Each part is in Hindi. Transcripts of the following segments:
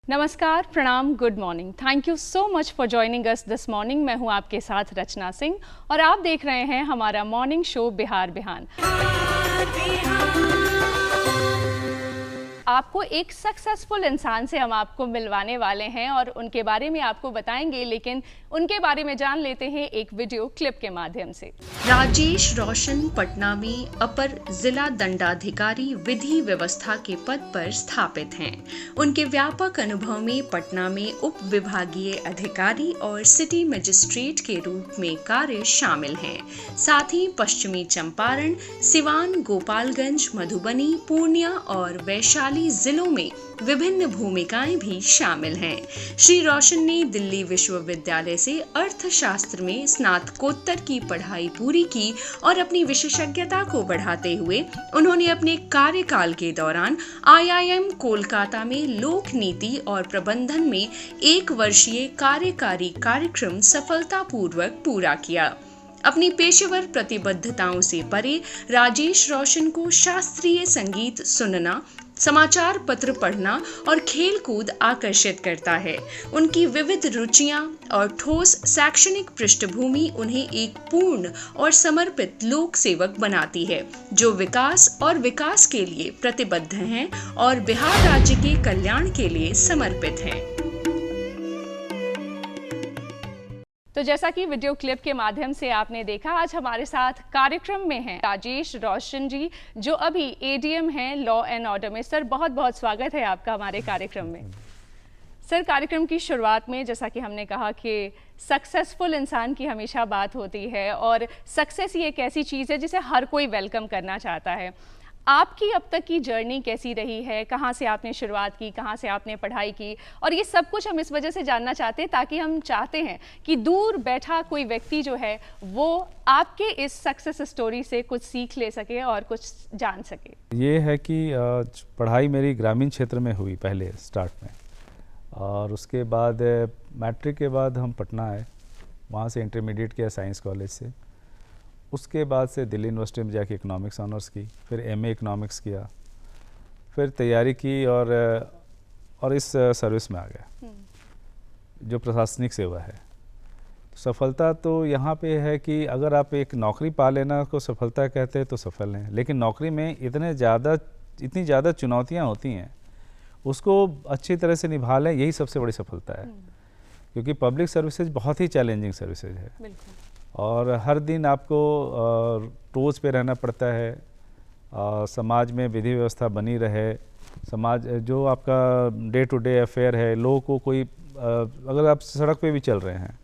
नमस्कार, प्रणाम, good morning. Thank you so much for joining us this morning. मैं हूं आपके साथ रचना सिंह और आप देख रहे हैं हमारा मॉर्निंग शो बिहार बिहान। आपको एक सक्सेसफुल इंसान से हम आपको मिलवाने वाले हैं और उनके बारे में आपको बताएंगे, लेकिन उनके बारे में जान लेते हैं एक वीडियो क्लिप के माध्यम से। राजेश रोशन पटना में अपर जिला दंडाधिकारी विधि व्यवस्था के पद पर स्थापित हैं। उनके व्यापक अनुभव में पटना में उप विभागीय अधिकारी और सिटी मजिस्ट्रेट के रूप में कार्य शामिल हैं। साथ ही पश्चिमी चंपारण, सिवान, गोपालगंज, मधुबनी, पूर्णिया और वैशाली जिलों में विभिन्न भूमिकाएं भी शामिल हैं। श्री रोशन ने दिल्ली विश्वविद्यालय से अर्थशास्त्र में स्नातकोत्तर की पढ़ाई पूरी की और अपनी विशेषज्ञता को बढ़ाते हुए उन्होंने अपने कार्यकाल के दौरान IIM कोलकाता में लोक नीति और प्रबंधन में 1 वर्षीय कार्यकारी कार्यक्रम सफलतापूर्वक पूरा किया। अपनी पेशेवर प्रतिबद्धताओं से परे राजेश रोशन को शास्त्रीय संगीत सुनना, समाचार पत्र पढ़ना और खेल कूद आकर्षित करता है। उनकी विविध रुचियां और ठोस शैक्षणिक पृष्ठभूमि उन्हें एक पूर्ण और समर्पित लोक सेवक बनाती है, जो विकास और विकास के लिए प्रतिबद्ध हैं और बिहार राज्य के कल्याण के लिए समर्पित हैं। तो जैसा कि वीडियो क्लिप के माध्यम से आपने देखा, आज हमारे साथ कार्यक्रम में हैं राजेश रोशन जी, जो अभी ADM हैं लॉ एंड ऑर्डर में। सर, बहुत बहुत स्वागत है आपका हमारे कार्यक्रम में। सर, कार्यक्रम की शुरुआत में जैसा कि हमने कहा कि सक्सेसफुल इंसान की हमेशा बात होती है और सक्सेस ये एक ऐसी चीज़ है जिसे हर कोई वेलकम करना चाहता है। आपकी अब तक की जर्नी कैसी रही है? कहाँ से आपने शुरुआत की, कहाँ से आपने पढ़ाई की, और ये सब कुछ हम इस वजह से जानना चाहते हैं ताकि हम चाहते हैं कि दूर बैठा कोई व्यक्ति जो है वो आपके इस सक्सेस स्टोरी से कुछ सीख ले सके और कुछ जान सके। ये है कि पढ़ाई मेरी ग्रामीण क्षेत्र में हुई पहले स्टार्ट में, और उसके बाद मैट्रिक के बाद हम पटना आए, वहाँ से इंटरमीडिएट किया साइंस कॉलेज से। उसके बाद से दिल्ली यूनिवर्सिटी में जाके इकोनॉमिक्स ऑनर्स की, फिर MA इकोनॉमिक्स किया, फिर तैयारी की और इस सर्विस में आ गया जो प्रशासनिक सेवा है। सफलता तो यहाँ पे है कि अगर आप एक नौकरी पा लेना को सफलता कहते हैं तो सफल हैं, लेकिन नौकरी में इतनी ज़्यादा चुनौतियाँ होती हैं, उसको अच्छी तरह से निभा लें, यही सबसे बड़ी सफलता है। क्योंकि पब्लिक सर्विसेज बहुत ही चैलेंजिंग सर्विसेज है और हर दिन आपको टोच पे रहना पड़ता है। समाज में विधि व्यवस्था बनी रहे, समाज जो आपका डे टू डे अफेयर है, लोगों को कोई अगर आप सड़क पे भी चल रहे हैं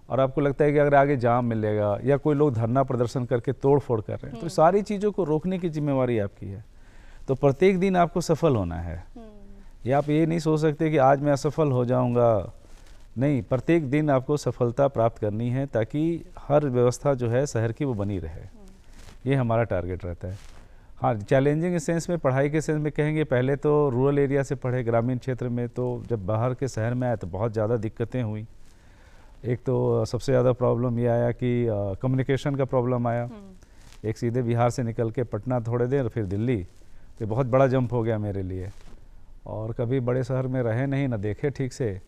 और आपको लगता है कि अगर आगे जाम मिलेगा या कोई लोग धरना प्रदर्शन करके तोड़ फोड़ कर रहे हैं, तो सारी चीज़ों को रोकने की जिम्मेवारी आपकी है। तो प्रत्येक दिन आपको सफल होना है। या आप ये नहीं सोच सकते कि आज मैं असफल हो जाऊँगा, नहीं, प्रत्येक दिन आपको सफलता प्राप्त करनी है ताकि हर व्यवस्था जो है शहर की वो बनी रहे। ये हमारा टारगेट रहता है। हाँ, चैलेंजिंग सेंस में, पढ़ाई के सेंस में कहेंगे, पहले तो रूरल एरिया से पढ़े ग्रामीण क्षेत्र में, तो जब बाहर के शहर में आए तो बहुत ज़्यादा दिक्कतें हुई। एक तो सबसे ज़्यादा प्रॉब्लम ये आया कि कम्युनिकेशन का प्रॉब्लम आया। एक सीधे बिहार से निकल के पटना थोड़े देर, फिर दिल्ली, तो बहुत बड़ा जंप हो गया मेरे लिए। और कभी बड़े शहर में रहे नहीं, ना देखे ठीक से,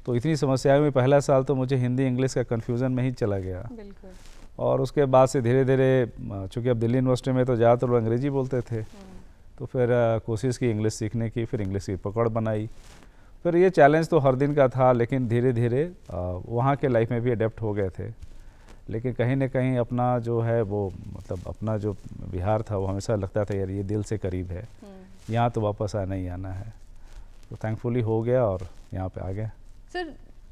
तो इतनी समस्याएं हुई। पहला साल तो मुझे हिंदी इंग्लिश का कन्फ्यूज़न में ही चला गया। बिल्कुल। और उसके बाद से धीरे धीरे, चूँकि अब दिल्ली यूनिवर्सिटी में तो ज़्यादातर लोग अंग्रेजी बोलते थे, तो फिर कोशिश की इंग्लिश सीखने की, फिर इंग्लिश की पकड़ बनाई। फिर ये चैलेंज तो हर दिन का था, लेकिन धीरे धीरे वहाँ के लाइफ में भी अडेप्ट हो गए थे। लेकिन कहीं ना कहीं अपना जो है वो, मतलब अपना जो बिहार था वो हमेशा लगता था यार ये दिल से करीब है, यहाँ तो वापस आना ही आना है। तो थैंकफुली हो गया और यहाँ पे आ गए। Sir,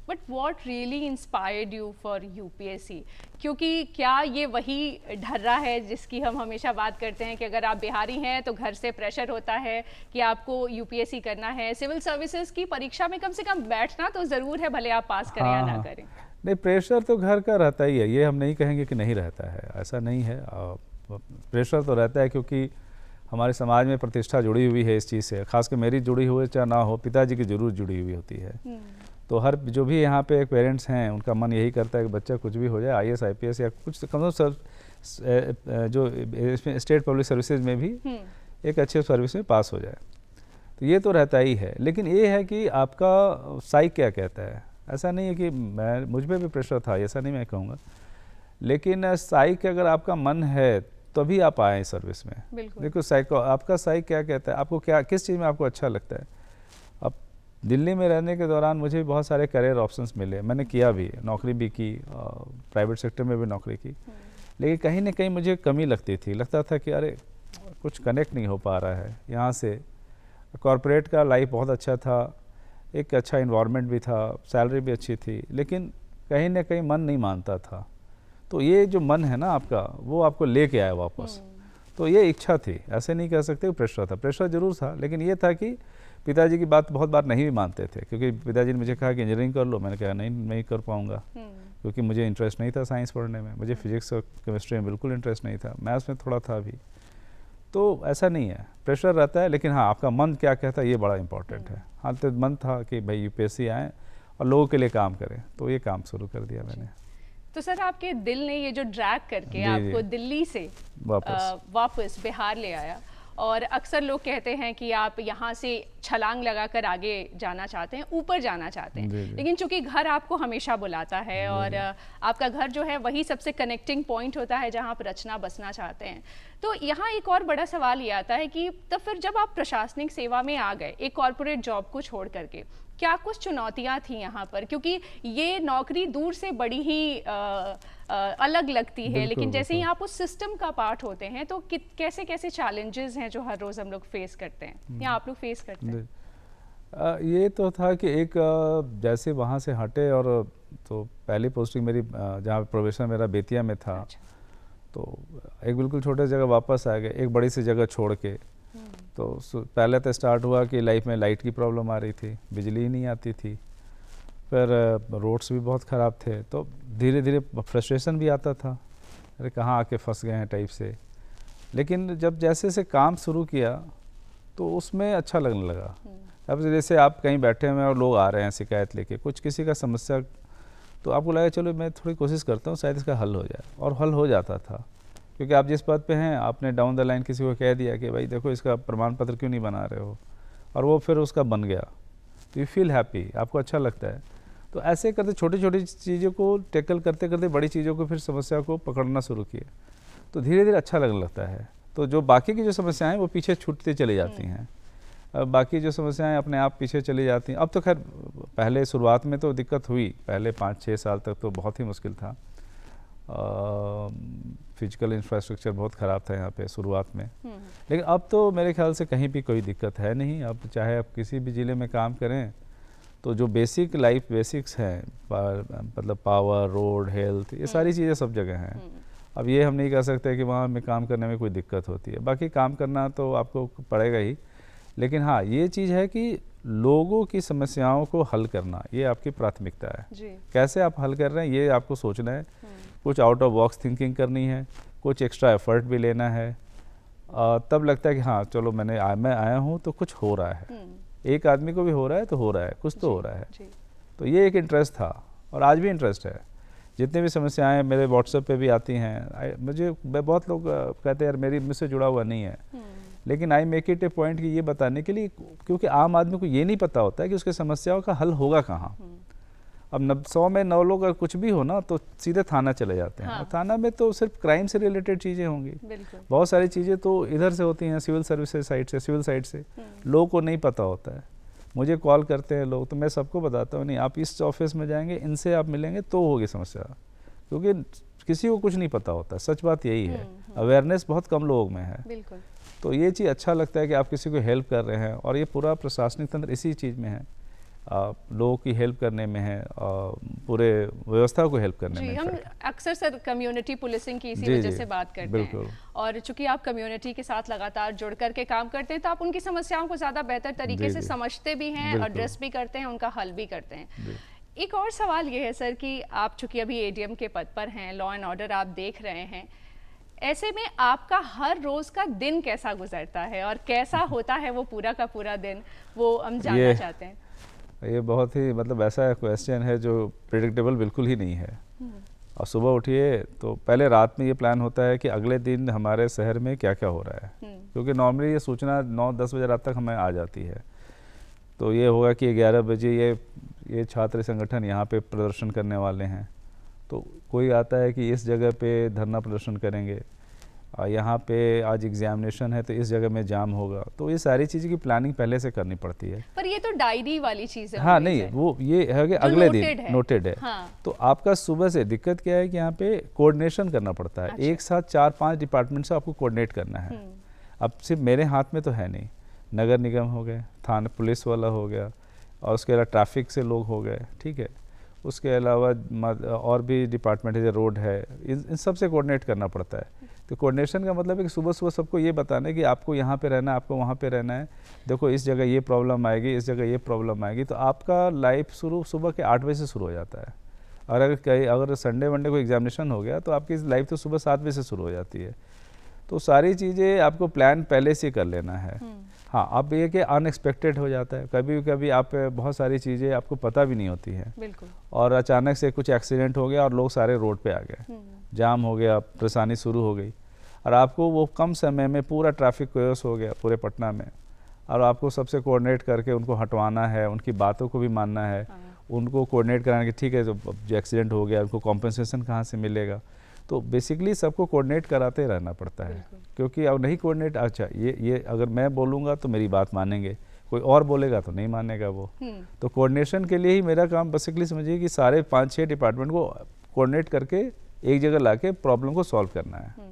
but what really inspired you for UPSC? क्योंकि क्या ये वही ढर्रा है जिसकी हम हमेशा बात करते हैं कि अगर आप बिहारी हैं तो घर से प्रेशर होता है कि आपको UPSC करना है, सिविल सर्विसेज की परीक्षा में कम से कम बैठना तो ज़रूर है, भले आप पास करें या ना करें। नहीं, प्रेशर तो घर का रहता ही है, ये हम नहीं कहेंगे कि नहीं रहता है, ऐसा नहीं है। प्रेशर तो रहता है क्योंकि हमारे समाज में प्रतिष्ठा जुड़ी हुई है इस चीज़ से, खासकर मेरी जुड़ी हुई चाहे ना हो, पिताजी की जरूर जुड़ी हुई होती है। तो हर जो भी यहाँ पे पेरेंट्स हैं उनका मन यही करता है कि बच्चा कुछ भी हो जाए, IAS IPS या कुछ कम से कम जो स्टेट पब्लिक सर्विसेज में भी एक अच्छे सर्विस में पास हो जाए। तो ये तो रहता ही है, लेकिन ये है कि आपका साइक क्या कहता है। ऐसा नहीं है कि मुझ पे भी प्रेशर था, ऐसा नहीं मैं कहूँगा, लेकिन साइक अगर आपका मन है तभी आप आए सर्विस में। देखो साइको आपका साइक क्या कहता है, आपको क्या किस चीज़ में आपको अच्छा लगता है। अब दिल्ली में रहने के दौरान मुझे भी बहुत सारे करियर ऑप्शंस मिले, मैंने किया भी, नौकरी भी की, प्राइवेट सेक्टर में भी नौकरी की, लेकिन कहीं ना कहीं मुझे कमी लगता था कि अरे कुछ कनेक्ट नहीं हो पा रहा है यहाँ से। कॉरपोरेट का लाइफ बहुत अच्छा था, एक अच्छा इन्वायरमेंट भी था, सैलरी भी अच्छी थी, लेकिन कहीं ना कहीं मन नहीं मानता था। तो ये जो मन है ना आपका, वो आपको लेके आया वापस। तो ये इच्छा थी, ऐसे नहीं कह सकते प्रेशर था, प्रेशर जरूर था, लेकिन ये था कि पिताजी की बात बहुत बार नहीं भी मानते थे, क्योंकि पिताजी ने मुझे कहा कि इंजीनियरिंग कर लो, मैंने कहा नहीं कर पाऊँगा, क्योंकि मुझे इंटरेस्ट नहीं था साइंस पढ़ने में, मुझे फिजिक्स और केमिस्ट्री में बिल्कुल इंटरेस्ट नहीं था, मैथ्स में थोड़ा था भी। तो ऐसा नहीं है, प्रेशर रहता है, लेकिन हाँ आपका मन क्या कहता है ये बड़ा इंपॉर्टेंट है। हाँ तो मन था कि भाई यूपीएससी आए और लोगों के लिए काम करें, तो ये काम शुरू कर दिया मैंने। तो सर आपके दिल ने ये जो ड्रैग करके आपको दिल्ली से वापस बिहार ले आया, और अक्सर लोग कहते हैं कि आप यहाँ से छलांग लगाकर आगे जाना चाहते हैं, ऊपर जाना चाहते हैं, लेकिन चूंकि घर आपको हमेशा बुलाता है और आपका घर जो है वही सबसे कनेक्टिंग पॉइंट होता है जहाँ आप रचना बसना चाहते हैं। तो यहाँ एक और बड़ा सवाल ये आता है कि तब फिर जब आप प्रशासनिक सेवा में आ गए, एक कॉर्पोरेट जॉब को छोड़ करके, क्या कुछ चुनौतियाँ थी यहाँ पर? क्योंकि ये नौकरी दूर से बड़ी ही अलग लगती है, लेकिन जैसे ही आप उस सिस्टम का पार्ट होते हैं तो कैसे कैसे चैलेंजेस हैं जो हर रोज हम लोग फेस करते हैं या आप लोग फेस करते हैं? ये तो था कि एक जैसे वहाँ से हटे, और तो पहली पोस्टिंग मेरी जहाँ प्रोफेशन मेरा बेतिया में था। अच्छा। तो एक बिल्कुल छोटे जगह वापस आ गए, एक बड़ी सी जगह छोड़ के। तो पहले तो स्टार्ट हुआ कि लाइफ में लाइट की प्रॉब्लम आ रही थी, बिजली ही नहीं आती थी, फिर रोड्स भी बहुत ख़राब थे, तो धीरे धीरे फ्रस्ट्रेशन भी आता था, अरे कहाँ आके फंस गए हैं टाइप से। लेकिन जब जैसे से काम शुरू किया तो उसमें अच्छा लगने लगा। अब जैसे आप कहीं बैठे हुए हैं और लोग आ रहे हैं शिकायत लेके, कुछ किसी का समस्या, तो आपको लगा चलो मैं थोड़ी कोशिश करता हूँ शायद इसका हल हो जाए, और हल हो जाता था। क्योंकि आप जिस पद पे हैं, आपने डाउन द लाइन किसी को कह दिया कि भाई देखो इसका प्रमाण पत्र क्यों नहीं बना रहे हो, और वो फिर उसका बन गया, तो यू फील हैप्पी, आपको अच्छा लगता है। तो ऐसे करते छोटी छोटी चीज़ों को टैकल करते करते बड़ी चीज़ों को, फिर समस्या को पकड़ना शुरू किए, तो धीरे धीरे अच्छा लगने लगता है। तो जो बाकी की जो समस्याएं वो पीछे छूटती चली जाती हैं, अब बाकी जो समस्याएं अपने आप पीछे चली जाती हैं। अब तो खैर पहले शुरुआत में तो दिक्कत हुई, पहले 5-6 साल तक तो बहुत ही मुश्किल था, फिजिकल इंफ्रास्ट्रक्चर बहुत ख़राब था यहाँ पे शुरुआत में, लेकिन अब तो मेरे ख्याल से कहीं भी कोई दिक्कत है नहीं। अब चाहे आप किसी भी ज़िले में काम करें, तो जो बेसिक लाइफ बेसिक्स हैं, मतलब पावर, रोड, हेल्थ, ये सारी चीज़ें सब जगह हैं। अब ये हम नहीं कह सकते कि वहाँ में काम करने में कोई दिक्कत होती है, बाकी काम करना तो आपको पड़ेगा ही, लेकिन हाँ ये चीज़ है कि लोगों की समस्याओं को हल करना ये आपकी प्राथमिकता है जी। कैसे आप हल कर रहे हैं ये आपको सोचना है, कुछ आउट ऑफ बॉक्स थिंकिंग करनी है, कुछ एक्स्ट्रा एफर्ट भी लेना है, तब लगता है कि हाँ चलो मैं आया हूँ तो कुछ हो रहा है, एक आदमी को भी हो रहा है तो हो रहा है, कुछ तो हो रहा है। तो ये एक इंटरेस्ट था और आज भी इंटरेस्ट है। जितनी भी समस्याएं मेरे व्हाट्सएप पे भी आती हैं, मुझे बहुत लोग कहते हैं यार मेरी मुझसे जुड़ा हुआ नहीं है, लेकिन I make it A point कि ये बताने के लिए, क्योंकि आम आदमी को ये नहीं पता होता है कि उसके समस्याओं का हल होगा कहाँ। अब 100 में 9 लोग अगर कुछ भी हो ना तो सीधे थाना चले जाते हैं। हाँ। और थाना में तो सिर्फ क्राइम से रिलेटेड चीज़ें होंगी, बहुत सारी चीज़ें तो इधर से होती हैं, सिविल सर्विसेज साइड से, सिविल साइड से लोगों को नहीं पता होता है। मुझे कॉल करते हैं लोग तो मैं सबको बताता हूँ नहीं आप इस ऑफिस में जाएंगे, इनसे आप मिलेंगे तो होगी समस्या, क्योंकि किसी को कुछ नहीं पता होता। सच बात यही है, अवेयरनेस बहुत कम लोगों में है। तो ये चीज़ अच्छा लगता है कि आप किसी को हेल्प कर रहे हैं, और ये पूरा प्रशासनिक तंत्र इसी चीज़ में है, लोगों की हेल्प करने में है, पूरे व्यवस्था को हेल्प करने में। हम अक्सर सर कम्युनिटी पुलिसिंग की इसी वजह से बात करते हैं, और चूंकि आप कम्युनिटी के साथ लगातार जुड़ करके काम करते हैं तो आप उनकी समस्याओं को ज़्यादा बेहतर तरीके से समझते भी हैं, एड्रेस भी करते हैं, उनका हल भी करते हैं। एक और सवाल ये है सर कि आप चूंकि अभी एडीएम के पद पर हैं, लॉ एंड ऑर्डर आप देख रहे हैं, ऐसे में आपका हर रोज का दिन कैसा गुजरता है और कैसा होता है वो पूरा का पूरा दिन, वो हम जानना चाहते हैं। ये बहुत ही मतलब ऐसा क्वेश्चन है जो प्रेडिक्टेबल बिल्कुल ही नहीं है। और सुबह उठिए तो पहले रात में ये प्लान होता है कि अगले दिन हमारे शहर में क्या क्या हो रहा है, क्योंकि नॉर्मली ये सूचना 9-10 बजे रात तक हमें आ जाती है। तो ये होगा कि 11 बजे ये छात्र संगठन यहाँ पे प्रदर्शन करने वाले हैं, तो कोई आता है कि इस जगह पे धरना प्रदर्शन करेंगे, यहाँ पे आज एग्जामिनेशन है तो इस जगह में जाम होगा, तो ये सारी चीज़ की प्लानिंग पहले से करनी पड़ती है। पर ये तो डायरी वाली चीज़ है। हाँ नहीं, वो ये है कि अगले दिन नोटेड है। हाँ। तो आपका सुबह से दिक्कत क्या है कि यहाँ पे कोऑर्डिनेशन करना पड़ता है। अच्छा। एक साथ 4-5 डिपार्टमेंट से आपको कोऑर्डिनेट करना है। अब सिर्फ मेरे हाथ में तो है नहीं, नगर निगम हो गए, थाना पुलिस वाला हो गया, और उसके अलावा ट्रैफिक से लोग हो गए, ठीक है, उसके अलावा और भी डिपार्टमेंट है, रोड है, इन सब से कोऑर्डिनेट करना पड़ता है। तो कोऑर्डिनेशन का मतलब है कि सुबह सुबह सबको ये बताना है कि आपको यहाँ पे रहना है, आपको वहाँ पे रहना है, देखो इस जगह ये प्रॉब्लम आएगी, इस जगह ये प्रॉब्लम आएगी। तो आपका लाइफ शुरू सुबह के 8 बजे से शुरू हो जाता है, और अगर संडे वनडे को एग्जामिनेशन हो गया तो आपकी लाइफ तो सुबह 7 बजे से शुरू हो जाती है। तो सारी चीज़ें आपको प्लान पहले से कर लेना है। हाँ, अब ये कि अनएक्सपेक्टेड हो जाता है, कभी कभी आप बहुत सारी चीज़ें आपको पता भी नहीं होती हैं, बिल्कुल, और अचानक से कुछ एक्सीडेंट हो गया और लोग सारे रोड पे आ गए, जाम हो गया, परेशानी शुरू हो गई, और आपको वो कम समय में पूरा ट्रैफिक कोयस हो गया पूरे पटना में, और आपको सबसे कोऑर्डिनेट करके उनको हटवाना है, उनकी बातों को भी मानना है, उनको कोऑर्डिनेट कराना कि ठीक है जो एक्सीडेंट हो गया उनको कॉम्पनसेशन कहाँ से मिलेगा। तो बेसिकली सबको कोऑर्डिनेट कराते रहना पड़ता है, क्योंकि अब नहीं कोऑर्डिनेट, अच्छा ये अगर मैं बोलूँगा तो मेरी बात मानेंगे, कोई और बोलेगा तो नहीं मानेगा वो। तो कोऑर्डिनेशन के लिए ही मेरा काम बेसिकली समझिए कि सारे 5-6 डिपार्टमेंट को कोऑर्डिनेट करके एक जगह लाके प्रॉब्लम को सॉल्व करना है।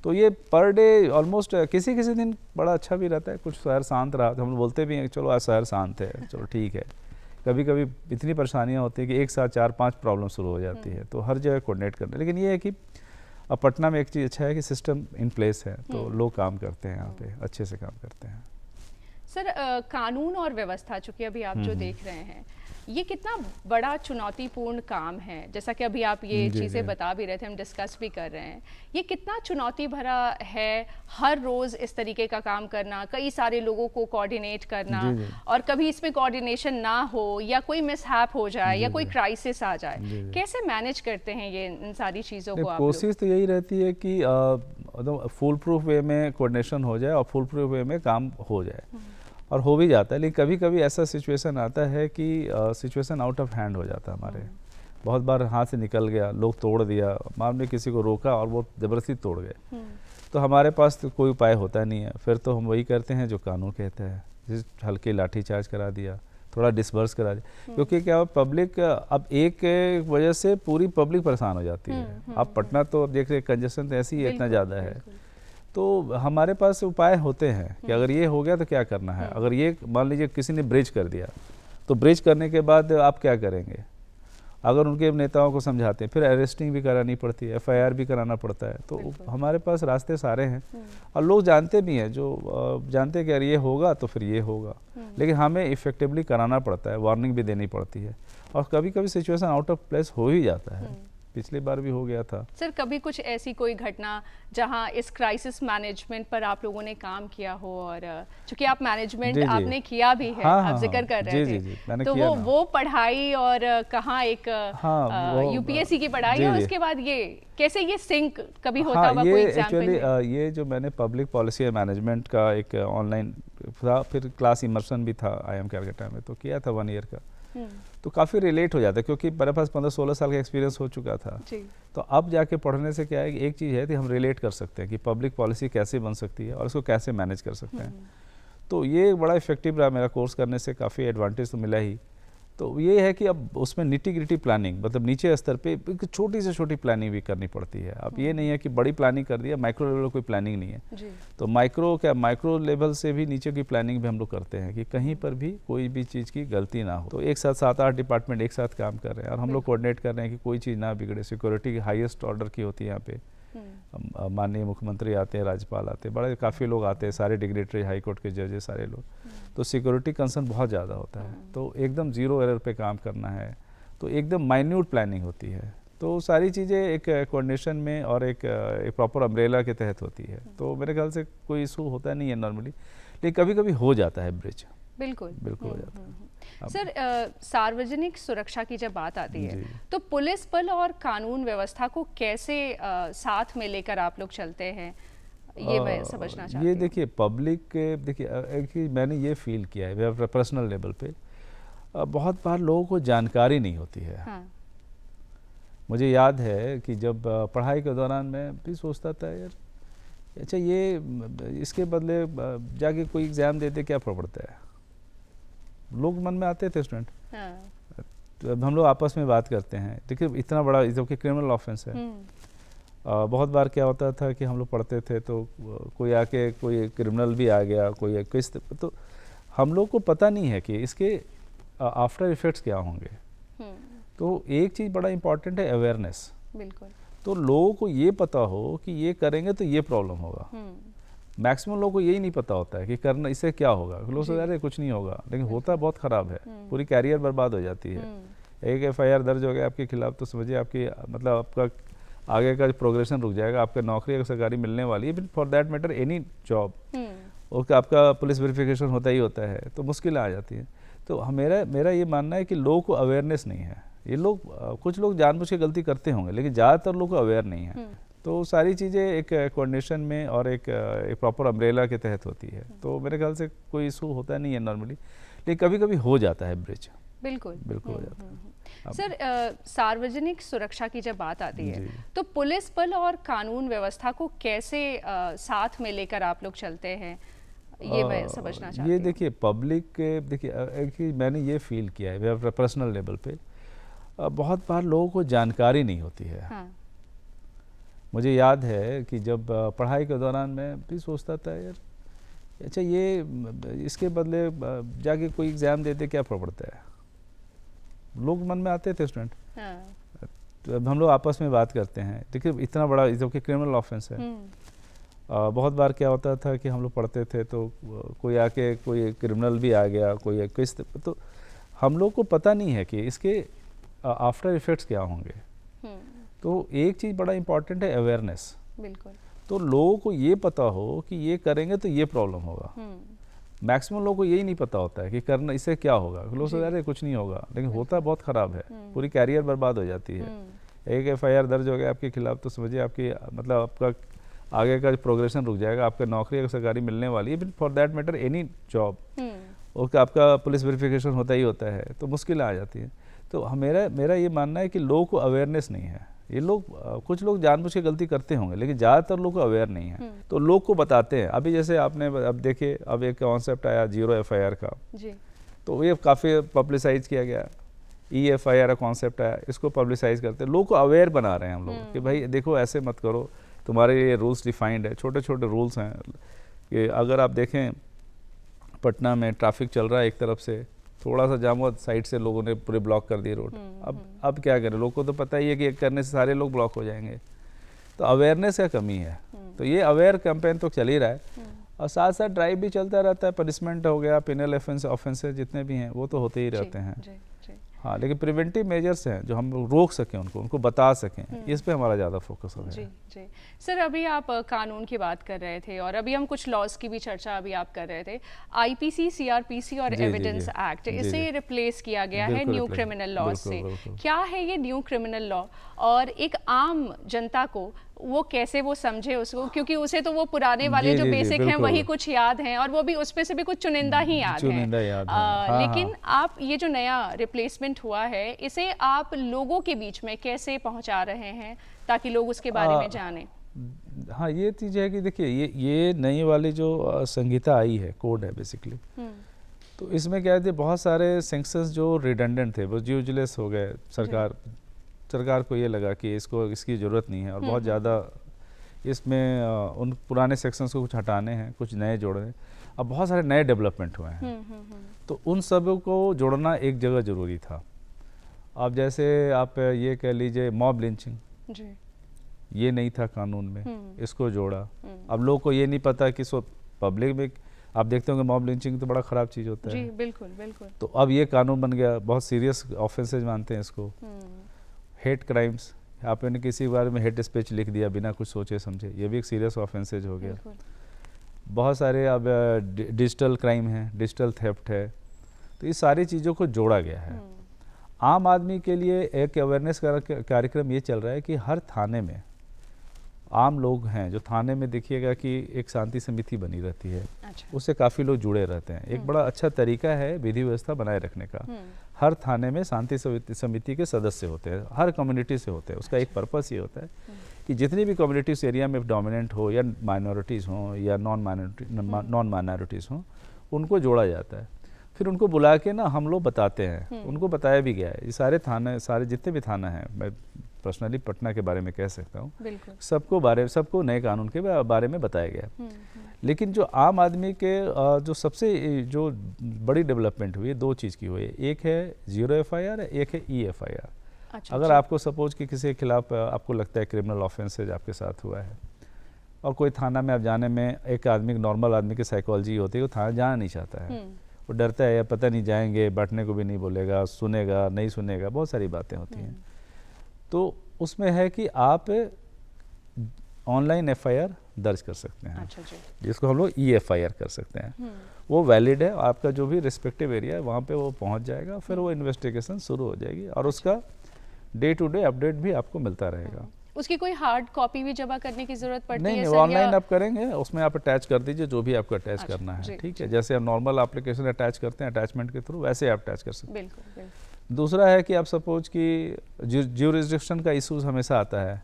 तो ये पर डे ऑलमोस्ट किसी दिन बड़ा अच्छा भी रहता है, कुछ शहर शांत रहा तो हम बोलते भी हैं कि चलो आज शहर शांत है, चलो ठीक है। कभी कभी इतनी परेशानियां होती हैं कि एक साथ 4-5 प्रॉब्लम शुरू हो जाती है, तो हर जगह कोऑर्डिनेट करना। लेकिन ये है कि अब पटना में एक चीज़ अच्छा है कि सिस्टम इन प्लेस है, तो लोग काम करते हैं यहाँ पे, अच्छे से काम करते हैं। सर, कानून और व्यवस्था चूंकि अभी आप जो देख रहे हैं, ये कितना बड़ा चुनौतीपूर्ण काम है, जैसा कि अभी आप ये चीज़ें बता भी रहे थे, हम डिस्कस भी कर रहे हैं, ये कितना चुनौती भरा है हर रोज़ इस तरीके का काम करना, कई सारे लोगों को कोऑर्डिनेट करना, और कभी इसमें कोऑर्डिनेशन ना हो या कोई मिसहैप हो जाए या कोई क्राइसिस आ जाए, कैसे मैनेज करते हैं ये इन सारी चीज़ों को आप लोग? कोशिश तो यही रहती है कि फुल प्रूफ वे में कोऑर्डिनेशन हो जाए और फुल प्रूफ वे में काम हो जाए, और हो भी जाता है। लेकिन कभी कभी ऐसा सिचुएशन आता है कि सिचुएशन आउट ऑफ हैंड हो जाता है हमारे, बहुत बार हाथ से निकल गया, लोग तोड़ दिया, हमने किसी को रोका और वो ज़बरदस्ती तोड़ गए, तो हमारे पास तो कोई उपाय होता नहीं है। फिर तो हम वही करते हैं जो कानून कहते हैं, जिस हल्के लाठी चार्ज करा दिया, थोड़ा डिस्बर्स करा दिया, क्योंकि क्या पब्लिक अब एक वजह से पूरी पब्लिक परेशान हो जाती है। अब पटना तो देख रहे कंजेशन तो ऐसी ही इतना ज़्यादा है, तो हमारे पास उपाय होते हैं कि अगर ये हो गया तो क्या करना है। अगर ये मान लीजिए किसी ने ब्रिज कर दिया, तो ब्रिज करने के बाद आप क्या करेंगे, अगर उनके नेताओं को समझाते हैं, फिर अरेस्टिंग भी करानी पड़ती है, FIR भी कराना पड़ता है, तो हमारे पास रास्ते सारे हैं, और लोग जानते भी हैं, जो जानते हैं कि अगर ये होगा तो फिर ये होगा, लेकिन हमें इफेक्टिवली कराना पड़ता है, वार्निंग भी देनी पड़ती है, और कभी कभी सिचुएशन आउट ऑफ प्लेस हो ही जाता है, पिछली बार भी हो गया था। सर, कभी कुछ ऐसी कोई घटना जहां इस क्राइसिस मैनेजमेंट पर आप लोगों ने काम किया हो, और चूंकि आप मैनेजमेंट आपने किया भी है, आप जिक्र कर रहे थे, तो वो पढ़ाई और कहाँ एक UPSC की पढ़ाई है, उसके बाद ये कैसे ये सिंक कभी होता हुआ कोई एग्जांपल? एक्चुअली ये जो मैंने पब्लिक पॉलिसी और मैनेजमेंट का एक ऑनलाइन था, फिर क्लास इमर्शन भी था IIM कैलकाटा में, तो किया था 1 ईयर का, तो काफ़ी रिलेट हो जाता है, क्योंकि मेरे पास 15-16 साल का एक्सपीरियंस हो चुका था। तो अब जाके पढ़ने से क्या है कि एक चीज़ है कि हम रिलेट कर सकते हैं कि पब्लिक पॉलिसी कैसे बन सकती है और उसको कैसे मैनेज कर सकते हैं। तो ये बड़ा इफेक्टिव रहा, मेरा कोर्स करने से काफ़ी एडवांटेज तो मिला ही। तो ये है कि अब उसमें निटी ग्रिटी प्लानिंग, मतलब नीचे स्तर पे छोटी से छोटी प्लानिंग भी करनी पड़ती है। अब ये नहीं है कि बड़ी प्लानिंग कर दिया, माइक्रो लेवल कोई प्लानिंग नहीं है। तो माइक्रो लेवल से भी नीचे की प्लानिंग भी हम लोग करते हैं कि कहीं पर भी कोई भी चीज़ की गलती ना हो। तो एक साथ 7-8 डिपार्टमेंट एक साथ काम कर रहे हैं, और हम लोग कोऑर्डिनेट कर रहे हैं कि कोई चीज़ ना बिगड़े। सिक्योरिटी की हाईएस्ट ऑर्डर की होती है यहाँ पे, माननीय मुख्यमंत्री आते हैं, राज्यपाल आते हैं, बड़े काफ़ी लोग आते हैं, सारे डिग्रेटरी, हाई कोर्ट के जजेस, सारे लोग। तो सिक्योरिटी कंसर्न बहुत ज़्यादा होता है, तो एकदम ज़ीरो एरर पे काम करना है, तो एकदम माइन्यूट प्लानिंग होती है। तो सारी चीज़ें एक कोऑर्डिनेशन में और एक प्रॉपर अम्ब्रेला के तहत होती है। तो मेरे ख्याल से कोई इशू होता नहीं है नॉर्मली, लेकिन कभी कभी हो जाता है ब्रिज, बिल्कुल हो जाता है। सर, सार्वजनिक सुरक्षा की जब बात आती है, तो पुलिस बल और कानून व्यवस्था को कैसे साथ में लेकर आप लोग चलते हैं? ये मैं समझना चाहती ये हूँ। देखिए पब्लिक के देखिए कि मैंने ये फील किया है पर्सनल लेवल पे बहुत बार लोगों को जानकारी नहीं होती है। हाँ। मुझे याद है कि जब पढ़ाई के दौरान मैं भी सोचता था यार अच्छा ये इसके बदले जाके कोई एग्ज़ाम देते क्या फर्क पड़ता है। लोग मन में आते थे स्टूडेंट। हाँ। तो अब हम लोग आपस में बात करते हैं देखिए इतना बड़ा जो कि क्रिमिनल ऑफेंस है। बहुत बार क्या होता था कि हम लोग पढ़ते थे तो कोई आके कोई क्रिमिनल भी आ गया कोई किस तो हम लोग को पता नहीं है कि इसके आफ्टर इफ़ेक्ट्स क्या होंगे। तो एक चीज़ बड़ा इम्पॉर्टेंट है अवेयरनेस। बिल्कुल। तो लोगों को ये पता हो कि ये करेंगे तो ये प्रॉब्लम होगा। मैक्सिमम लोगों को यही नहीं पता होता है कि करना इससे क्या होगा। लोग सोचते हैं अरे कुछ नहीं होगा लेकिन होता बहुत ख़राब है। पूरी कैरियर बर्बाद हो जाती है। एक एफआईआर दर्ज हो गया आपके खिलाफ तो समझिए आपकी मतलब आपका आगे का प्रोग्रेशन रुक जाएगा। आपका नौकरी अगर सरकारी मिलने वाली है for that matter any job और आपका पुलिस वेरिफिकेशन होता ही होता है तो मुश्किलें आ जाती हैं। तो मेरा ये मानना है कि लोगों को अवेयरनेस नहीं है। ये लोग कुछ लोग जानबूझ के गलती करते होंगे लेकिन ज़्यादातर लोग को अवेयर नहीं है। तो सारी चीज़ें एक कोऑर्डिनेशन में और एक प्रॉपर अम्ब्रेला के तहत होती है। तो मेरे ख्याल से कोई इशू होता नहीं है नॉर्मली लेकिन कभी कभी हो जाता है ब्रिज। बिल्कुल बिल्कुल हो जाता है। सर सार्वजनिक सुरक्षा की जब बात आती है तो पुलिस बल और कानून व्यवस्था को कैसे साथ में लेकर आप लोग चलते हैं ये मैं समझना चाहती हूँ। ये देखिए पब्लिक के देखिए मैंने ये फील किया है पर्सनल लेवल पे बहुत बार लोगों को जानकारी नहीं होती है। हाँ। मुझे याद है कि जब पढ़ाई के दौरान मैं भी सोचता था यार अच्छा ये इसके बदले जाके कोई एग्ज़ाम देते क्या फर्क पड़ता है। लोग मन में आते थे स्टूडेंट। हाँ। तो अब हम लोग आपस में बात करते हैं देखिए इतना बड़ा जो कि क्रिमिनल ऑफेंस है। बहुत बार क्या होता था कि हम लोग पढ़ते थे तो कोई आके कोई क्रिमिनल भी आ गया कोई किस तो हम लोग को पता नहीं है कि इसके आफ्टर इफ़ेक्ट्स क्या होंगे। तो एक चीज़ बड़ा इम्पॉर्टेंट है अवेयरनेस। बिल्कुल। तो लोगों को ये पता हो कि ये करेंगे तो ये प्रॉब्लम होगा। मैक्सिमम लोगों को यही नहीं पता होता है कि करना इससे क्या होगा। लोग सोचते हैं अरे कुछ नहीं होगा लेकिन होता बहुत ख़राब है। पूरी कैरियर बर्बाद हो जाती है। एक एफआईआर दर्ज हो गया आपके खिलाफ तो समझिए आपकी मतलब आपका आगे का प्रोग्रेशन रुक जाएगा। आपका नौकरी अगर सरकारी मिलने वाली है for that matter any job और आपका पुलिस वेरिफिकेशन होता ही होता है तो मुश्किलें आ जाती हैं। तो मेरा ये मानना है कि लोगों को अवेयरनेस नहीं है। ये लोग कुछ लोग जानबूझ के गलती करते होंगे लेकिन ज़्यादातर लोग को अवेयर नहीं है। तो लोग को बताते हैं। अभी जैसे आपने अब देखिए अब एक कॉन्सेप्ट आया 0 एफआईआर का जी। तो ये काफ़ी पब्लिसाइज किया गया। EFIR का कॉन्सेप्ट आया इसको पब्लिसाइज करते हैं। लोग को अवेयर बना रहे हैं हम लोग कि भाई देखो ऐसे मत करो तुम्हारे ये रूल्स डिफाइंड है। छोटे छोटे रूल्स हैं कि अगर आप देखें पटना में ट्रैफिक चल रहा है एक तरफ से थोड़ा सा जाम हुआ साइड से लोगों ने पूरे ब्लॉक कर दिए रोड। अब क्या करें लोगों को तो पता ही है कि एक करने से सारे लोग ब्लॉक हो जाएंगे। तो अवेयरनेस का कमी है। तो ये अवेयर कैंपेन तो चल ही रहा है और साथ साथ ड्राइव भी चलता रहता है। पनिशमेंट हो गया पिनल ऑफेंसेस जितने भी हैं वो तो होते ही रहते हैं। हाँ लेकिन प्रिवेंटिव मेजर्स हैं जो हम रोक सकें उनको बता सकें इस पे हमारा ज़्यादा फोकस हो जी जी। सर अभी आप कानून की बात कर रहे थे और अभी हम कुछ लॉज की भी चर्चा अभी आप कर रहे थे। IPC CRPC और एविडेंस एक्ट इसे रिप्लेस किया गया है न्यू क्रिमिनल लॉ से। क्या है ये न्यू क्रिमिनल लॉ और एक आम जनता को वो कैसे वो समझे उसको क्योंकि उसे तो वो पुराने वाले जो बेसिक हैं वही कुछ याद हैं और वो भी उसमें से भी कुछ चुनिंदा ही याद हैं। लेकिन आप ये जो नया रिप्लेसमेंट हुआ है इसे आप लोगों के बीच में कैसे पहुंचा रहे हैं ताकि लोग उसके बारे में जानें। हाँ ये चीज़ है कि देखिए ये नई वाली जो संहिता आई है कोड है बेसिकली। तो इसमें क्या है बहुत सारे सेंक्शंस जो रिडंडेंट थे वो यूजलेस हो गए। सरकार को ये लगा कि इसकी ज़रूरत नहीं है और बहुत ज़्यादा इसमें उन पुराने सेक्शंस को कुछ हटाने हैं कुछ नए जोड़ने। अब बहुत सारे नए डेवलपमेंट हुए हैं तो उन सब को जोड़ना एक जगह ज़रूरी था। अब जैसे आप ये कह लीजिए मॉब लिंचिंग ये नहीं था कानून में इसको जोड़ा। अब लोगों को ये नहीं पता कि पब्लिक में आप देखते होंगे मॉब लिंचिंग तो बड़ा ख़राब चीज़ होता है। जी बिल्कुल बिल्कुल। तो अब ये कानून बन गया बहुत सीरियस ऑफेंसेज मानते हैं इसको। हेट क्राइम्स आपने किसी के बारे में हेट स्पीच लिख दिया बिना कुछ सोचे समझे ये भी एक सीरियस ऑफेंसेज हो गया। बहुत सारे अब डिजिटल क्राइम है डिजिटल थेफ्ट है तो ये सारी चीज़ों को जोड़ा गया है। आम आदमी के लिए एक अवेयरनेस कार्यक्रम ये चल रहा है कि हर थाने में आम लोग हैं जो थाने में देखिएगा कि एक शांति समिति बनी रहती है, अच्छा। उससे काफ़ी लोग जुड़े रहते हैं। एक बड़ा अच्छा तरीका है विधि व्यवस्था बनाए रखने का। हर थाने में शांति समिति के सदस्य होते हैं, हर कम्युनिटी से होते हैं। उसका एक पर्पस ये होता है कि जितनी भी कम्युनिटीज एरिया में डोमिनेंट हो या माइनॉरिटीज़ हों या नॉन माइनॉरिटीज़ हों, उनको जोड़ा जाता है। फिर उनको बुला के ना हम लोग बताते हैं, उनको बताया भी गया है। ये सारे थाने, सारे जितने भी थाना हैं, मैं पर्सनली पटना के बारे में कह सकता हूँ, सबको नए कानून के बारे में बताया गया। लेकिन जो आम आदमी के जो सबसे जो बड़ी डेवलपमेंट हुई है, दो चीज़ की हुई है। एक है 0 FIR, एक है EFIR। अच्छा, अगर आपको सपोज कि किसी के खिलाफ आपको लगता है क्रिमिनल ऑफेंसेज आपके साथ हुआ है और कोई थाना में आप जाने में, एक आदमी, नॉर्मल आदमी की साइकोलॉजी होती है, वो थाना जाना नहीं चाहता है, वो डरता है, या पता नहीं जाएंगे, बैठने को भी नहीं बोलेगा, सुनेगा नहीं सुनेगा, बहुत सारी बातें होती हैं। तो उसमें है कि आप ऑनलाइन FIR दर्ज कर सकते हैं। अच्छा जी। जिसको हम लोग EFIR कर सकते हैं। वो वैलिड है, आपका जो भी रिस्पेक्टिव एरिया है वहाँ पे वो पहुँच जाएगा, फिर वो इन्वेस्टिगेशन शुरू हो जाएगी और उसका डे टू डे अपडेट भी आपको मिलता रहेगा। उसकी कोई हार्ड कॉपी भी जमा करने की जरूरत पड़ती है? नहीं, ऑनलाइन आप करेंगे, उसमें आप अटैच कर दीजिए जो भी आपको अटैच करना है, ठीक है। जैसे हम नॉर्मल एप्लीकेशन अटैच करते हैं अटैचमेंट के थ्रू, वैसे आप अटैच कर सकते हैं। बिल्कुल। दूसरा है कि आप सपोज कि ज्यूरिसडिक्शन का इशूज हमेशा आता है।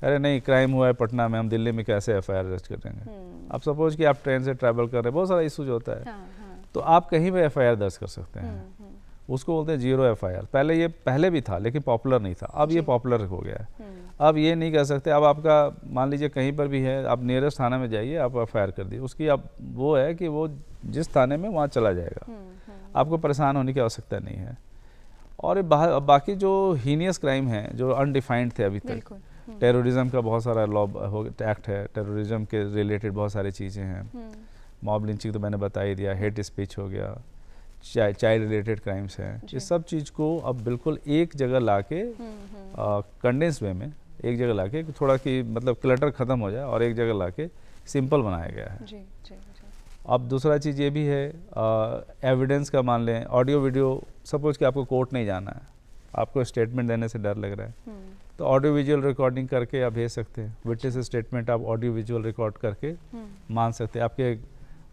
अरे नहीं, क्राइम हुआ है पटना में, हम दिल्ली में कैसे FIR रजिस्टर करेंगे। आप सपोज कि आप ट्रेन से ट्रैवल कर रहे हैं, बहुत सारा इशूज होता है, तो आप कहीं भी FIR दर्ज कर सकते हैं। उसको बोलते हैं 0 FIR। पहले भी था लेकिन पॉपुलर नहीं था, अब ये पॉपुलर हो गया है। अब ये नहीं कर सकते, अब आपका मान लीजिए कहीं पर भी है, आप नियरेस्ट थाना में जाइए, आप FIR कर दिए, उसकी अब वो है कि वो जिस थाने में वहाँ चला जाएगा, आपको परेशान होने की आवश्यकता नहीं है। और बाकी जो हीनियस क्राइम है जो अनडिफाइंड थे अभी तक, टेररिज्म का बहुत सारा लॉ एक्ट है, टेररिज्म के रिलेटेड बहुत सारी चीज़ें हैं। मॉब लिंचिंग तो मैंने बता ही दिया, हेट स्पीच हो गया, चाइल्ड रिलेटेड क्राइम्स हैं। ये सब चीज़ को अब बिल्कुल एक जगह ला के कंडेंस वे में एक जगह ला के थोड़ा कि मतलब क्लटर ख़त्म हो जाए और एक जगह ला के सिंपल बनाया गया है। जी, जी, जी। अब दूसरा चीज़ ये भी है, एविडेंस का मान लें, ऑडियो वीडियो, सपोज कि आपको कोर्ट नहीं जाना है, आपको स्टेटमेंट देने से डर लग रहा है, तो ऑडियो विजुअल रिकॉर्डिंग करके आप भेज सकते हैं। विटनेस स्टेटमेंट आप ऑडियो विजुअल रिकॉर्ड करके मान सकते हैं।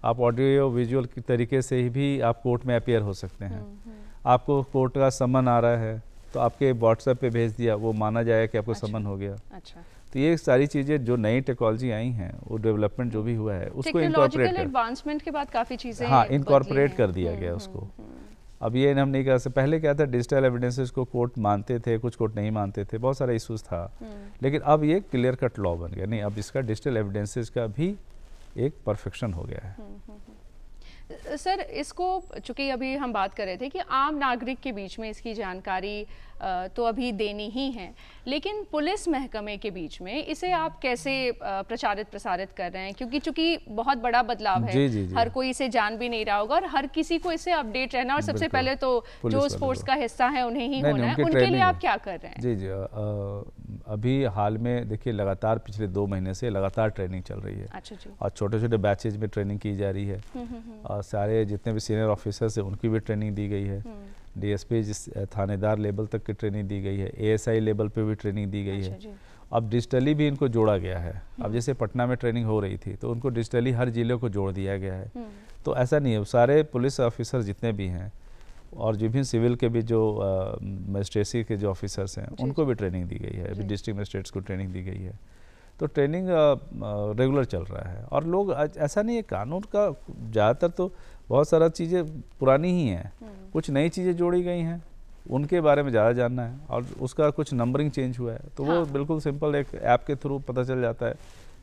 आप ऑडियो विजुअल के तरीके से ही भी आप कोर्ट में अपीयर हो सकते हैं। आपको कोर्ट का समन आ रहा है तो आपके व्हाट्सएप पे भेज दिया, वो माना जाएगा कि आपको समन हो गया। अच्छा। तो ये सारी चीज़ें जो नई टेक्नोलॉजी आई हैं, वो डेवलपमेंट जो भी हुआ है उसको इनकॉर्पोरेट एडवांसमेंट के बाद काफ़ी चीज़ें इनकॉर्पोरेट कर दिया गया उसको। अब ये हम नहीं कर सकते। पहले क्या था, डिजिटल एविडेंसेस को कोर्ट मानते थे, कुछ कोर्ट नहीं मानते थे, बहुत सारा इशूज़ था। लेकिन अब ये क्लियर कट लॉ बन गया, नहीं अब इसका डिजिटल एविडेंसेस का भी एक परफेक्शन हो गया है। सर, इसको चूँकि अभी हम बात कर रहे थे कि आम नागरिक के बीच में इसकी जानकारी तो अभी देनी ही है, लेकिन पुलिस महकमे के बीच में इसे आप कैसे प्रसारित कर रहे हैं? क्योंकि चूँकि बहुत बड़ा बदलाव है, जी। हर कोई इसे जान भी नहीं रहा होगा और हर किसी को इससे अपडेट रहना, और सबसे पहले तो जो स्पोर्ट्स का हिस्सा है उन्हें ही होना है, उनके लिए आप क्या कर रहे हैं? जी, अभी हाल में देखिए लगातार पिछले 2 महीने से लगातार ट्रेनिंग चल रही है। अच्छा जी। और छोटे छोटे बैचेज में ट्रेनिंग की जा रही है। और सारे जितने भी सीनियर ऑफिसर्स हैं उनकी भी ट्रेनिंग दी गई है। DSP थानेदार लेवल तक की ट्रेनिंग दी गई है, ASI लेवल पे भी ट्रेनिंग दी गई है। अब डिजिटली भी इनको जोड़ा गया है। अब जैसे पटना में ट्रेनिंग हो रही थी तो उनको डिजिटली हर जिले को जोड़ दिया गया है। तो ऐसा नहीं है, सारे पुलिस ऑफिसर जितने भी हैं और विभिन्न सिविल के भी जो मजिस्ट्रेसी के जो ऑफिसर्स हैं उनको भी ट्रेनिंग दी गई है। अभी डिस्ट्रिक्ट मजिस्ट्रेट्स को ट्रेनिंग दी गई है। तो ट्रेनिंग रेगुलर चल रहा है। और लोग, ऐसा नहीं है, कानून का ज़्यादातर तो बहुत सारा चीज़ें पुरानी ही हैं, कुछ नई चीज़ें जोड़ी गई हैं, उनके बारे में ज़्यादा जानना है। और उसका कुछ नंबरिंग चेंज हुआ है तो वो बिल्कुल सिंपल एक ऐप के थ्रू पता चल जाता है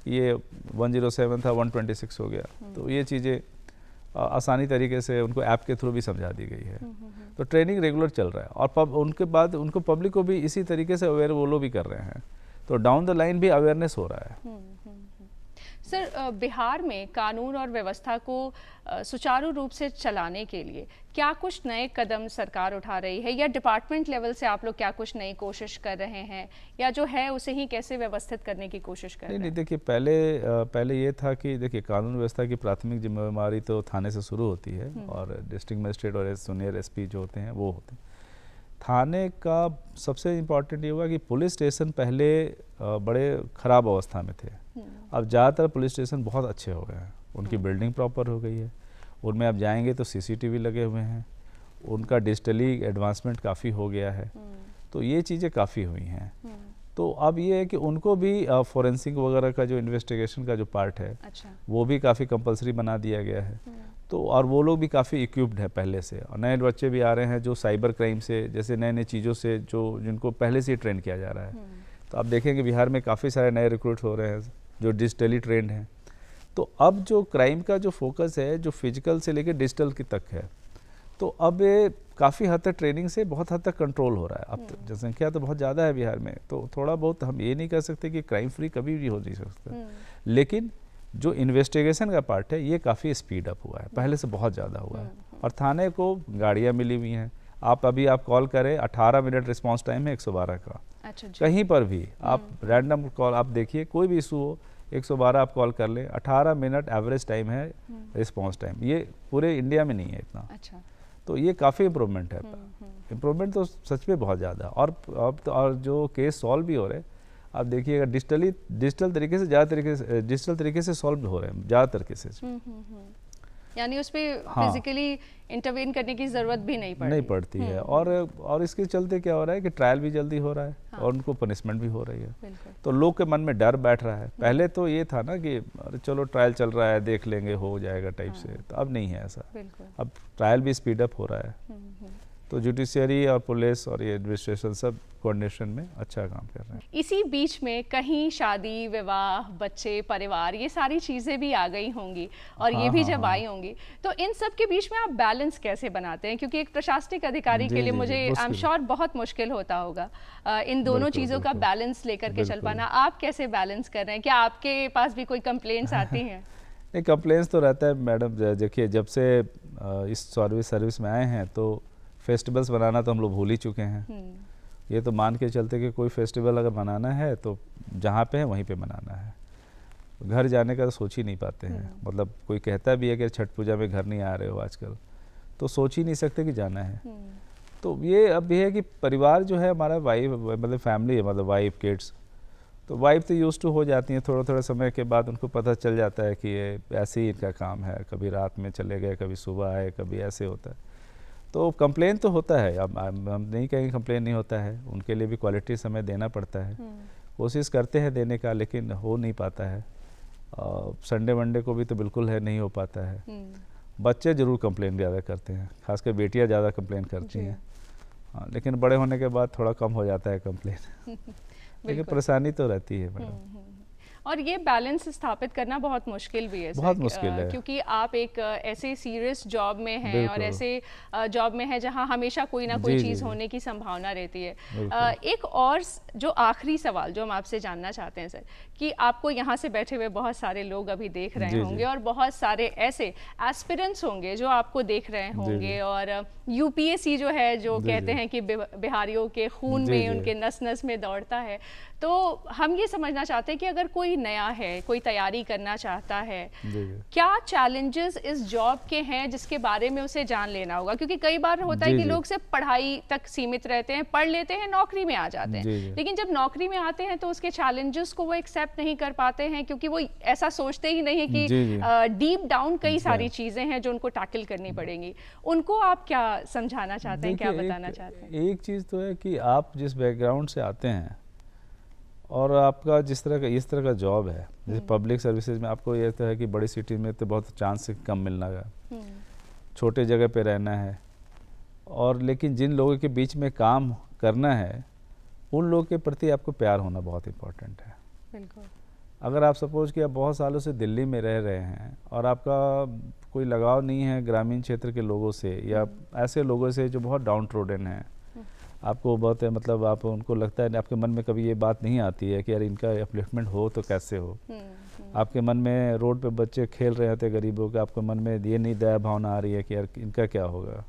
कि ये 107 था 126 हो गया। तो ये चीज़ें आसानी तरीके से उनको ऐप के थ्रू भी समझा दी गई है। तो ट्रेनिंग रेगुलर चल रहा है और उनके बाद उनको पब्लिक को भी इसी तरीके से अवेयर वो लोग भी कर रहे हैं। तो डाउन द लाइन भी अवेयरनेस हो रहा है। सर, बिहार में कानून और व्यवस्था को सुचारू रूप से चलाने के लिए क्या कुछ नए कदम सरकार उठा रही है, या डिपार्टमेंट लेवल से आप लोग क्या कुछ नई कोशिश कर रहे हैं, या जो है उसे ही कैसे व्यवस्थित करने की कोशिश कर रहे हैं? नहीं, देखिए पहले ये था कि देखिए कानून व्यवस्था की प्राथमिक जिम्मेदारी तो थाने से शुरू होती है और डिस्ट्रिक्ट मजिस्ट्रेट और सीनियर SP जो होते हैं वो होते हैं। थाने का सबसे इम्पोर्टेंट ये हुआ कि पुलिस स्टेशन पहले बड़े ख़राब अवस्था में थे। अब ज़्यादातर पुलिस स्टेशन बहुत अच्छे हो गए हैं, उनकी बिल्डिंग प्रॉपर हो गई है, उनमें आप जाएंगे तो सीसीटीवी लगे हुए हैं, उनका डिजिटली एडवांसमेंट काफ़ी हो गया है, तो ये चीज़ें काफ़ी हुई हैं। तो अब ये है कि उनको भी फोरेंसिक वगैरह का जो इन्वेस्टिगेशन का जो पार्ट है, अच्छा। वो भी काफ़ी कंपलसरी बना दिया गया है। तो और वो लोग भी काफ़ी इक्विप्ड है पहले से, और नए बच्चे भी आ रहे हैं जो साइबर क्राइम से, जैसे नए नए चीज़ों से जो जिनको पहले से ही ट्रेन किया जा रहा है। तो आप देखेंगे बिहार में काफ़ी सारे नए रिक्रूट हो रहे हैं जो डिजिटली ट्रेंड हैं। तो अब जो क्राइम का जो फोकस है, जो फिजिकल से लेकर डिजिटल की तक है, तो अब ये काफ़ी हद तक ट्रेनिंग से बहुत हद तक कंट्रोल हो रहा है। अब जनसंख्या तो बहुत ज़्यादा है बिहार में, तो थोड़ा बहुत हम ये नहीं कह सकते कि क्राइम फ्री कभी भी हो नहीं सकता, लेकिन जो इन्वेस्टिगेशन का पार्ट है ये काफ़ी स्पीड अप हुआ है, पहले से बहुत ज़्यादा हुआ है। और थाने को गाड़ियाँ मिली हुई हैं, आप कॉल करें 18 मिनट रिस्पांस टाइम है 112 का। अच्छा जी। कहीं पर भी आप रैंडम कॉल आप देखिए, कोई भी इशू हो 112 आप कॉल कर लें, 18 मिनट एवरेज टाइम है रिस्पांस टाइम। ये पूरे इंडिया में नहीं है इतना। अच्छा। तो ये काफ़ी इम्प्रूवमेंट है। इम्प्रूवमेंट तो सच में बहुत ज़्यादा। और अब तो और जो केस सॉल्व भी हो रहे हैं, आप देखिएगा डिजिटल तरीके से सॉल्व हो रहे हैं ज़्यादातर केसेस। यानी उस पे हाँ। फिजिकली इंटरवेन करने की ज़रूरत भी नहीं पड़ती है। और इसके चलते क्या हो रहा है कि ट्रायल भी जल्दी हो रहा है। हाँ। और उनको पनिशमेंट भी हो रही है। बिल्कुल। तो लोग के मन में डर बैठ रहा है। पहले तो ये था ना कि अरे चलो ट्रायल चल रहा है, देख लेंगे, हो जाएगा टाइप से। तो अब नहीं है ऐसा। बिल्कुल। अब ट्रायल भी स्पीड अप हो रहा है। तो जुडिशियरी और पुलिस और ये एडमिनिस्ट्रेशन सब कोऑर्डिनेशन में अच्छा काम कर रहे हैं। इसी बीच में कहीं शादी, विवाह, बच्चे, परिवार, ये सारी चीज़ें भी आ गई होंगी, और ये भी जब आई होंगी, तो इन सब के बीच में आप बैलेंस कैसे बनाते हैं? क्योंकि एक प्रशासनिक अधिकारी के लिए मुझे आई एम श्योर बहुत मुश्किल होता होगा इन दोनों चीज़ों का बैलेंस लेकर के चल पाना। आप कैसे बैलेंस कर रहे हैं? क्या आपके पास भी कोई कंप्लेंट्स आती हैं? नहीं, कंप्लेंट्स तो रहता है मैडम। देखिए, जब से इस सर्विस में आए हैं तो फेस्टिवल्स बनाना तो हम लोग भूल ही चुके हैं। ये तो मान के चलते कि कोई फेस्टिवल अगर मनाना है तो जहाँ पे है वहीं पे मनाना है, घर जाने का तो सोच ही नहीं पाते हैं। मतलब कोई कहता भी है कि छठ पूजा में घर नहीं आ रहे हो आजकल, तो सोच ही नहीं सकते कि जाना है। तो ये अब ये है कि परिवार जो है हमारा, वाइफ मतलब फैमिली है, मतलब वाइफ, किड्स, तो वाइफ तो यूज टू हो जाती हैं। थोड़ा थोड़ा समय के बाद उनको पता चल जाता है कि ये ऐसे ही इनका काम है, कभी रात में चले गए, कभी सुबह आए, कभी ऐसे होता है। तो कंप्लेन तो होता है, अब हम नहीं कहेंगे कंप्लेन नहीं होता है, उनके लिए भी क्वालिटी समय देना पड़ता है। कोशिश करते हैं देने का, लेकिन हो नहीं पाता है। संडे वनडे को भी तो बिल्कुल है, नहीं हो पाता है। बच्चे ज़रूर कंप्लेन ज़्यादा करते हैं, खासकर बेटियां ज़्यादा कंप्लेन करती हैं। हाँ, लेकिन बड़े होने के बाद थोड़ा कम हो जाता है कंप्लेन। लेकिन परेशानी तो रहती है मैडम। और ये बैलेंस स्थापित करना बहुत मुश्किल भी है, बहुत मुश्किल है, क्योंकि आप एक ऐसे सीरियस जॉब में हैं और ऐसे जॉब में हैं जहां हमेशा कोई ना कोई चीज़ होने की संभावना रहती है। एक और जो आखिरी सवाल जो हम आपसे जानना चाहते हैं सर, कि आपको यहाँ से बैठे हुए बहुत सारे लोग अभी देख रहे होंगे और बहुत सारे ऐसे एस्पिरेंट्स होंगे जो आपको देख रहे होंगे, और यूपीएससी जो है जो कहते हैं कि बिहारियों के खून में, उनके नस नस में दौड़ता है। तो हम ये समझना चाहते हैं कि अगर कोई नया है, कोई तैयारी करना चाहता है, क्या चैलेंजेस इस जॉब के हैं जिसके बारे में उसे जान लेना होगा? क्योंकि कई बार होता है कि लोग सिर्फ पढ़ाई तक सीमित रहते हैं, पढ़ लेते हैं, नौकरी में आ जाते हैं, लेकिन जब नौकरी में आते हैं तो उसके चैलेंजेस को वो एक्सेप्ट नहीं कर पाते हैं, क्योंकि वो ऐसा सोचते ही नहीं है कि डीप डाउन कई सारी चीजें हैं जो उनको टैकल करनी पड़ेंगी। उनको आप क्या समझाना चाहते हैं, क्या बताना चाहते हैं? एक चीज़ तो है कि आप जिस बैकग्राउंड से आते हैं और आपका इस तरह का जॉब है, जैसे पब्लिक सर्विसेज में, आपको ये तो है कि बड़ी सिटी में तो बहुत चांस कम मिलना है, छोटे जगह पे रहना है, और लेकिन जिन लोगों के बीच में काम करना है उन लोगों के प्रति आपको प्यार होना बहुत इम्पोर्टेंट है। बिल्कुल। अगर आप सपोज कि आप बहुत सालों से दिल्ली में रह रहे हैं और आपका कोई लगाव नहीं है ग्रामीण क्षेत्र के लोगों से, या ऐसे लोगों से जो बहुत डाउन ट्रोडन हैं, आपको बहुत मतलब आप उनको लगता है, आपके मन में कभी ये बात नहीं आती है कि यार इनका अपलिफ्टमेंट हो तो कैसे हो। आपके मन में रोड पे बच्चे खेल रहे होते गरीबों के, आपके मन में ये नहीं दया भावना आ रही है कि यार इनका क्या होगा,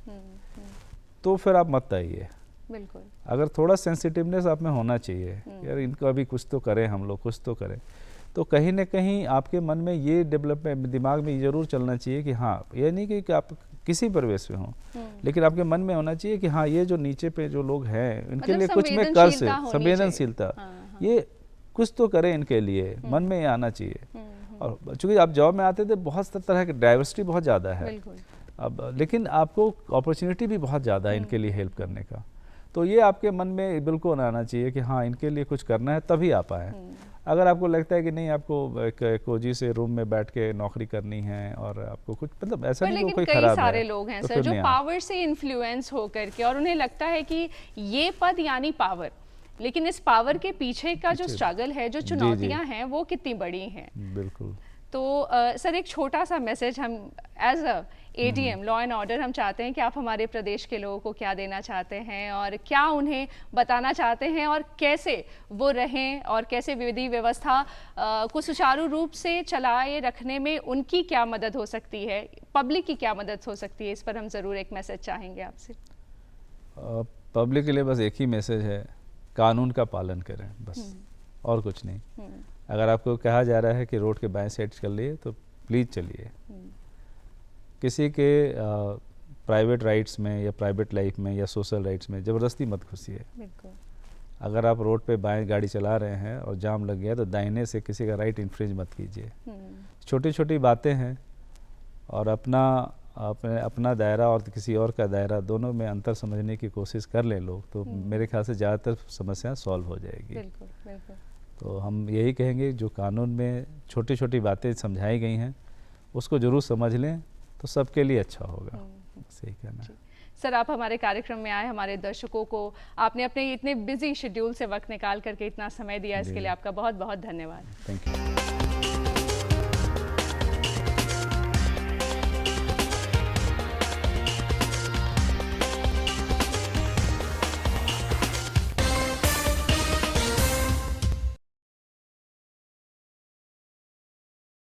तो फिर आप मत आइए। बिल्कुल। अगर थोड़ा सेंसिटिवनेस आप में होना चाहिए, यार इनको अभी कुछ तो करें, हम लोग कुछ तो करें, तो कहीं ना कहीं आपके मन में ये डेवलपमेंट दिमाग में ज़रूर चलना चाहिए कि हाँ, ये नहीं कि आप किसी परिवेश में हो, लेकिन आपके मन में होना चाहिए कि हाँ ये जो नीचे पे जो लोग हैं इनके मतलब लिए कुछ मैं कर से संवेदनशीलता होनी संवेदनशीलता चाहिए। ये कुछ तो करें इनके लिए, मन में ये आना चाहिए। और चूंकि आप जॉब में आते थे बहुत तरह की डाइवर्सिटी बहुत ज़्यादा है बिल्कुल। अब, लेकिन आपको अपॉर्चुनिटी भी बहुत ज़्यादा है इनके लिए हेल्प करने का। तो ये आपके मन में बिल्कुल आना चाहिए कि हाँ इनके लिए कुछ करना है, तभी आप आए। अगर आपको लगता है कि नहीं आपको एक कोजी से रूम में बैठ के नौकरी करनी है और आपको कुछ मतलब ऐसा नहीं कि कोई कई खराब सारे है, लोग हैं तो सर फिर जो नहीं आना। पावर से इन्फ्लुएंस हो करके और उन्हें लगता है कि ये पद यानी पावर, लेकिन इस पावर के पीछे का जो स्ट्रगल है, जो चुनौतियां हैं वो कितनी बड़ी हैं। बिल्कुल। तो सर एक छोटा सा मैसेज हम as a ADM law and order हम चाहते हैं कि आप हमारे प्रदेश के लोगों को क्या देना चाहते हैं और क्या उन्हें बताना चाहते हैं और कैसे वो रहें और कैसे विधि व्यवस्था को सुचारू रूप से चलाए रखने में उनकी क्या मदद हो सकती है, पब्लिक की क्या मदद हो सकती है, इस पर हम ज़रूर एक मैसेज चाहेंगे आपसे। पब्लिक के लिए बस एक ही मैसेज है, कानून का पालन करें बस, और कुछ नहीं। अगर आपको कहा जा रहा है कि रोड के बाएं साइड चलिए तो प्लीज़ चलिए। किसी के प्राइवेट राइट्स में या प्राइवेट लाइफ में या सोशल राइट्स में ज़बरदस्ती मत घुसिए। बिल्कुल। अगर आप रोड पे बाएं गाड़ी चला रहे हैं और जाम लग गया तो दाहिने से किसी का राइट इन्फ्रिंज मत कीजिए। छोटी छोटी बातें हैं और अपना दायरा और किसी और का दायरा दोनों में अंतर समझने की कोशिश कर लें लोग, तो मेरे ख्याल से ज़्यादातर समस्या सॉल्व हो जाएगी। बिल्कुल, बिल्कुल। तो हम यही कहेंगे जो कानून में छोटी छोटी बातें समझाई गई हैं उसको ज़रूर समझ लें तो सबके लिए अच्छा होगा। सही कहना है। सर आप हमारे कार्यक्रम में आए, हमारे दर्शकों को आपने अपने इतने बिजी शेड्यूल से वक्त निकाल करके इतना समय दिया, इसके लिए आपका बहुत बहुत धन्यवाद। Thank you.